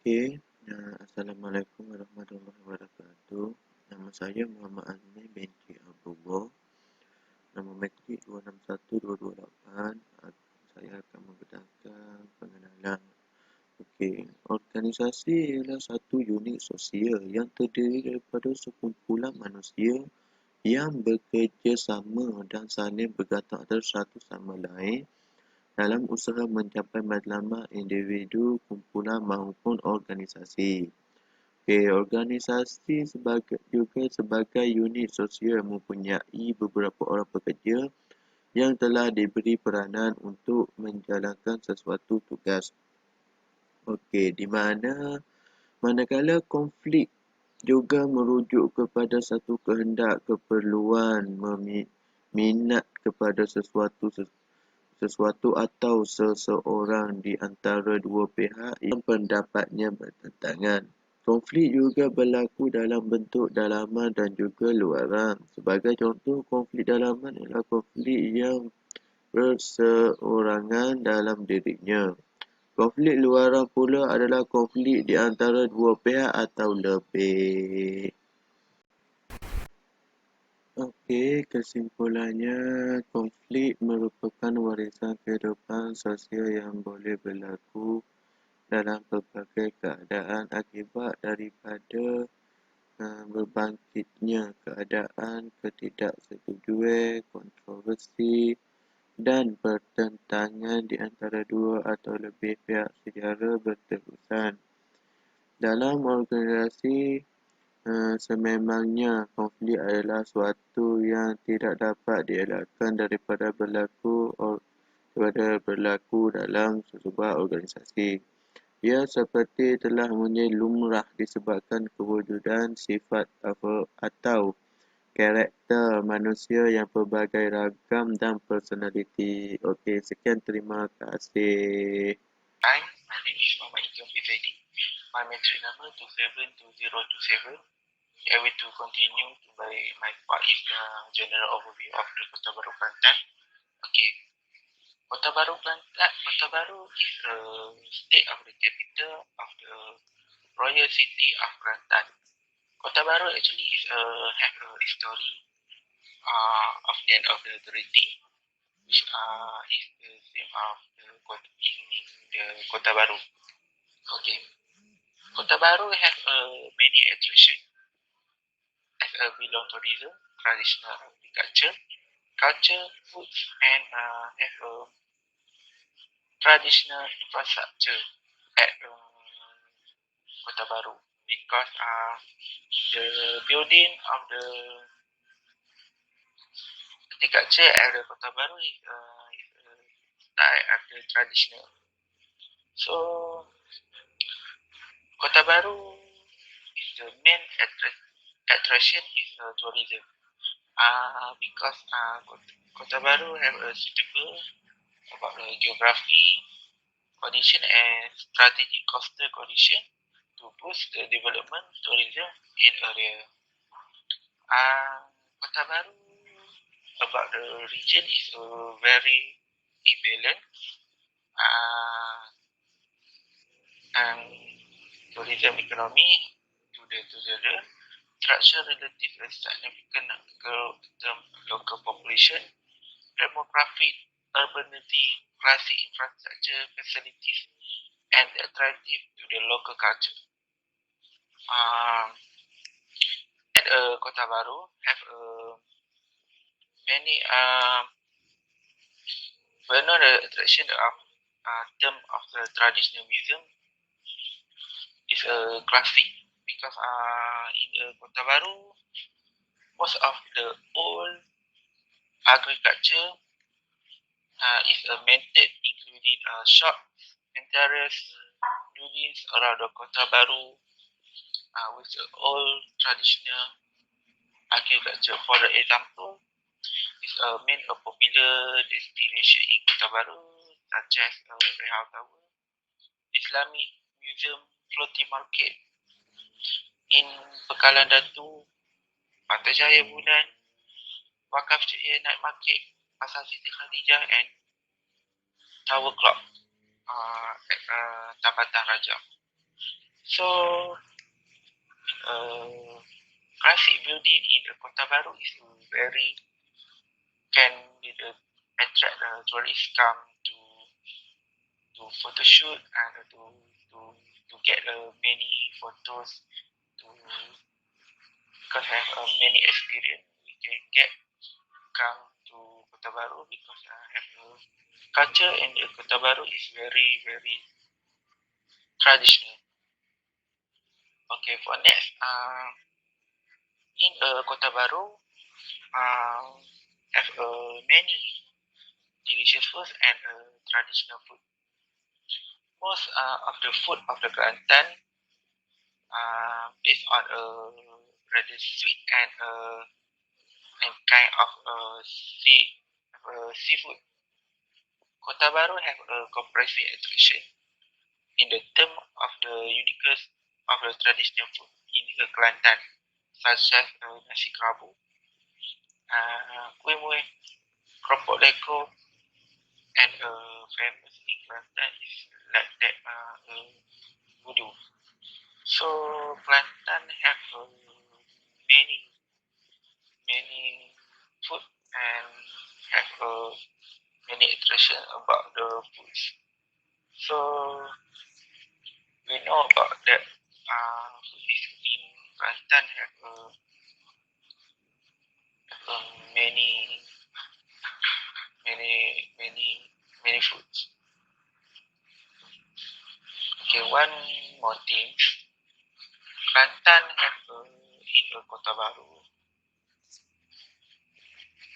Okey, Assalamualaikum warahmatullahi wabarakatuh. Nama saya Mohamad Azmer binti Abdullah. Nombor matrik 261228. Saya akan membenarkan pengenalan. Okey, organisasi ialah satu unit sosial yang terdiri daripada sekumpulan manusia yang bekerjasama dan saling bergantung antara satu sama lain dalam usaha mencapai matlamat individu, kumpulan maupun organisasi. Organisasi juga sebagai unit sosial mempunyai beberapa orang pekerja yang telah diberi peranan untuk menjalankan sesuatu tugas. Di manakala konflik juga merujuk kepada satu kehendak, keperluan, minat kepada sesuatu atau seseorang di antara dua pihak yang pendapatnya bertentangan. Konflik juga berlaku dalam bentuk dalaman dan juga luaran. Sebagai contoh, konflik dalaman ialah konflik yang berseorangan dalam dirinya. Konflik luaran pula adalah konflik di antara dua pihak atau lebih. Kesimpulannya, konflik merupakan warisan kehidupan sosial yang boleh berlaku dalam pelbagai keadaan akibat daripada berbangkitnya keadaan ketidaksetujuan, kontroversi dan pertentangan di antara dua atau lebih pihak secara berterusan. Dalam organisasi, sememangnya konflik adalah suatu yang tidak dapat dielakkan daripada berlaku dalam sebuah organisasi. Ia seperti telah menjadi lumrah disebabkan kewujudan sifat atau karakter manusia yang pelbagai ragam dan personaliti. Sekian, terima kasih. Hi, my name is Ezzuwan Bin Zaidi. My metric number 272027. I will to continue by my part is general overview of the Kota Bharu, Kelantan. Kota Bharu, Kelantan. Kota Bharu is a state of the capital of the royal city of Kelantan. Kota Bharu actually is have a history of the end of the authority, which is the same of the Kota Bharu. Kota Bharu have many attractions as belong tourism, traditional agriculture, culture, foods, and have a traditional infrastructure at Kota Bharu because the building of the agriculture at the Kota Bharu is style of the traditional. So Kota Bharu is the main attraction is tourism. Because Kota Bharu have a suitable about the geography condition and strategic coastal condition to boost the development tourism in area. Kota Bharu about the region is very imbalance and tourism economy to the structure relative and significant local population, demographic, urbanity, classic infrastructure facilities, and attractive to the local culture. And Kota Bharu have many well-known attraction of term of the traditional museum is classic because in the Kota Bharu most of the old agriculture is maintained, including shops and terrace buildings around the Kota Bharu with the old traditional agriculture. For example, is main a popular destination in Kota Bharu such as Rehau Tower, Islamic Museum, Floating Market in Pekalan Datu, Pantai Jaya Bulan, Wakaf Ceria Night Market, Pasar Siti Khadijah, and Tower Clock at Tambatan Raja. So, classic building in the Kota Baru is very can be the attract tourists come to photo shoot and to get many photos to because have many experience we can get come to Kota Baru because have a culture in the Kota Baru is very traditional. Okay, for next, in Kota Baru, have many delicious food and traditional food. Most of the food of the Kelantan based on rather sweet and kind of seafood. Kota Baru have a comprehensive attraction in the term of the uniqueness of the traditional food in Kelantan, such as nasi kerabu, kuih muih, keropok leko, and famous in Kelantan is like that voodoo. So Kelantan have many food and have many attraction about the foods. So we know about that food is in Kelantan have many many foods. Okay, one more thing. Kelantan have in Kota Baru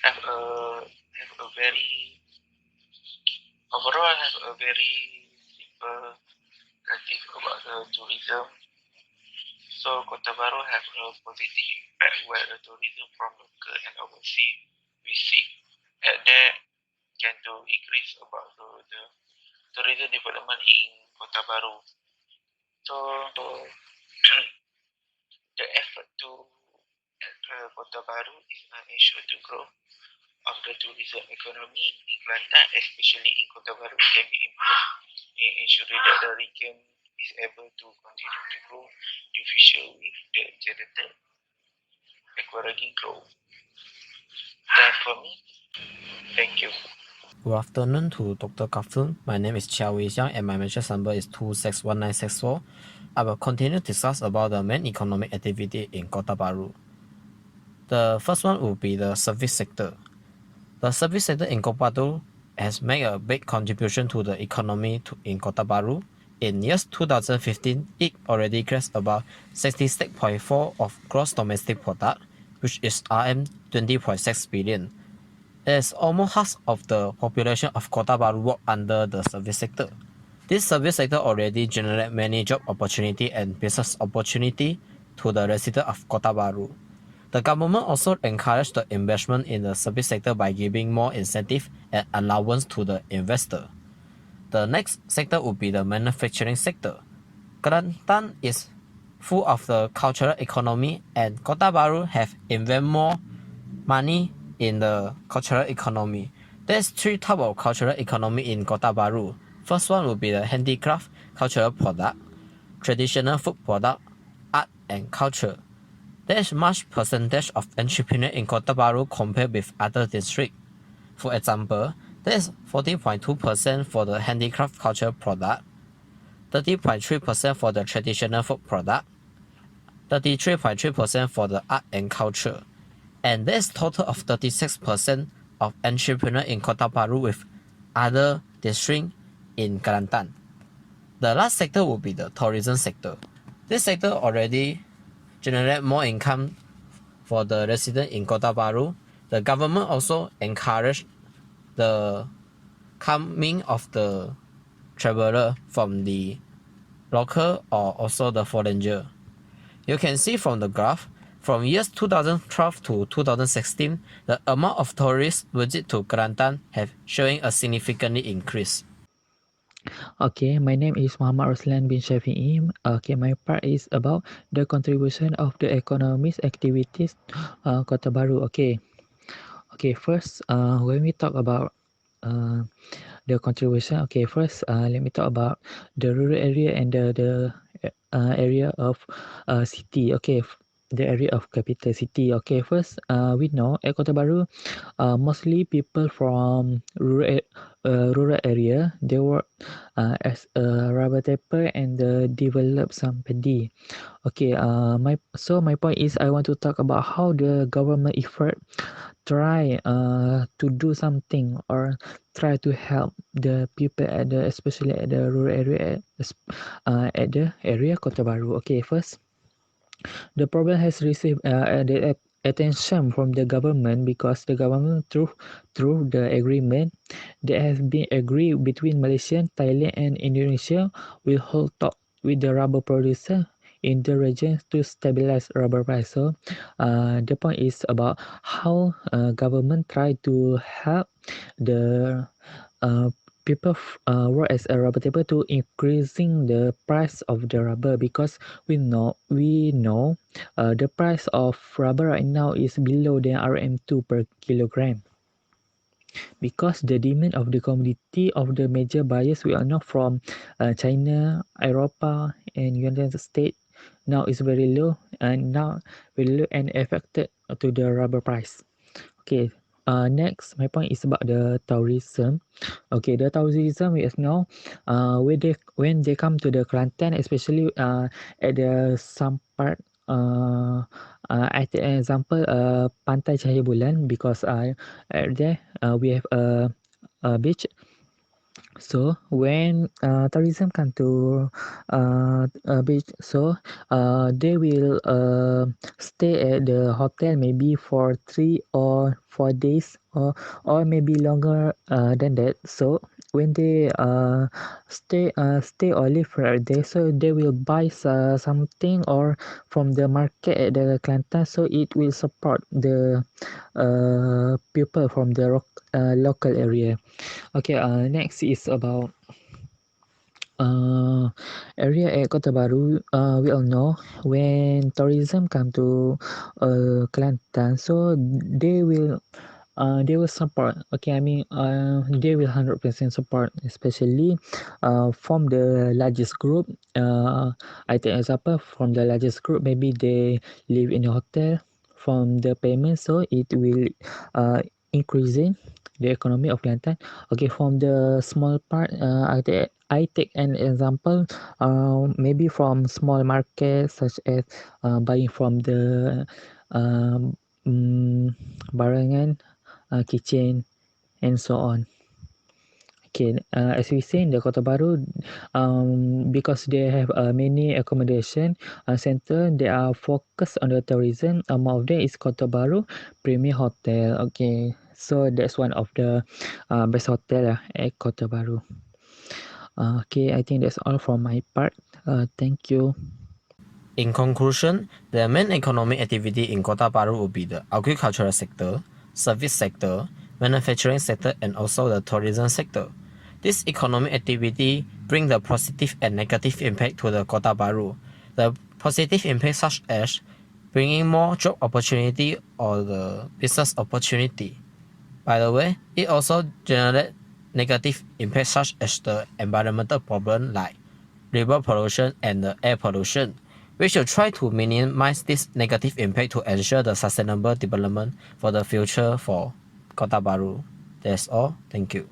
have a very overall have a very simple creative about the tourism. So Kota Baru have a positive impact where the tourism from local and overseas visit at there can to increase about the tourism development in Kota Baru. So the effort to Kota Baru is ensure to grow of the tourism economy in Kelantan, especially in Kota Baru, can be improved in ensuring that the region is able to continue to grow in future with the generated economic growth. That's for me. Thank you. Good afternoon to Dr. Kafun. My name is Cheah Wee Siang and my mention number is 261964. I will continue to discuss about the main economic activity in Kota Bharu. The first one will be the service sector. The service sector in Kota Bharu has made a big contribution to the economy in Kota Bharu. In years 2015, it already creates about 66.4 of gross domestic product, which is RM 20.6 billion. As almost half of the population of Kota Bharu work under the service sector. This service sector already generates many job opportunity and business opportunity to the residents of Kota Bharu. The government also encouraged the investment in the service sector by giving more incentive and allowance to the investor. The next sector would be the manufacturing sector. Kelantan is full of the cultural economy and Kota Bharu have invest more money in the cultural economy. There's three types of cultural economy in Kota Bharu. First one will be the handicraft, cultural product, traditional food product, art and culture. There's much percentage of entrepreneur in Kota Bharu compared with other districts. For example, there's 40.2% for the handicraft cultural product, 30.3% for the traditional food product, 33.3% for the art and culture. And there's total of 36% of entrepreneurs in Kota Bharu with other districts in Kelantan. The last sector will be the tourism sector. This sector already generate more income for the resident in Kota Bharu. The government also encourage the coming of the traveler from the local or also the foreigner. You can see from the graph, from years 2012 to 2016, the amount of tourists visit to Kelantan have showing a significantly increase. Okay, my name is Mohamad Roslan bin Shafii. Okay, my part is about the contribution of the economic activities Kota Bharu. Okay, first, when we talk about the contribution, okay, first, let me talk about the rural area and the area of city. Okay, the area of capital city. Okay, first we know at Kota Bharu, mostly people from rural area. They work as a rubber tapper and develop some paddy. Okay, my point is I want to talk about how the government effort try to do something or try to help the people at the especially at the rural area at the area Kota Bharu. Okay, first the problem has received the attention from the government because the government through the agreement that has been agreed between Malaysia, Thailand and Indonesia will hold talk with the rubber producer in the region to stabilize rubber price. So the point is about how government try to help the uh, people work as a rubber taper to increasing the price of the rubber because we know the price of rubber right now is below the RM2 per kilogram because the demand of the commodity of the major buyers we are not from China, Europa, and United States now is very low and affected to the rubber price. Okay. Next, my point is about the tourism. Okay, the tourism is now when they come to the Kelantan, especially at the some part. I take an example Pantai Cahaya Bulan because at there we have a beach. So when tourism come to a beach, so they will stay at the hotel maybe for 3 or 4 days or maybe longer than that. So when they stay or live right there, so they will buy something or from the market at the Kelantan, so it will support the people from the local area. Okay, next is about area at Kota Bharu. We all know when tourism come to Kelantan, so they will support. Okay, I mean they will 100% support, especially from the largest group. I take example from the largest group. Maybe they live in a hotel from the payment, so it will increasing the economy of Kelantan. Okay, from the small part, I take an example. Maybe from small markets such as buying from the um, barangan, kitchen, and so on. Okay, as we say in the Kota Bharu, because they have many accommodation center, they are focused on the tourism. Among of them is Kota Bharu Premier Hotel. Okay, so that's one of the best hotel at Kota Bharu. Okay, I think that's all from my part. Thank you. In conclusion, the main economic activity in Kota Bharu would be the agricultural sector, service sector, manufacturing sector, and also the tourism sector. This economic activity bring the positive and negative impact to the Kota Bharu. The positive impact such as bringing more job opportunity or the business opportunity. By the way, it also generate negative impact such as the environmental problem like river pollution and the air pollution. We should try to minimize this negative impact to ensure the sustainable development for the future for Kota Bharu. That's all. Thank you.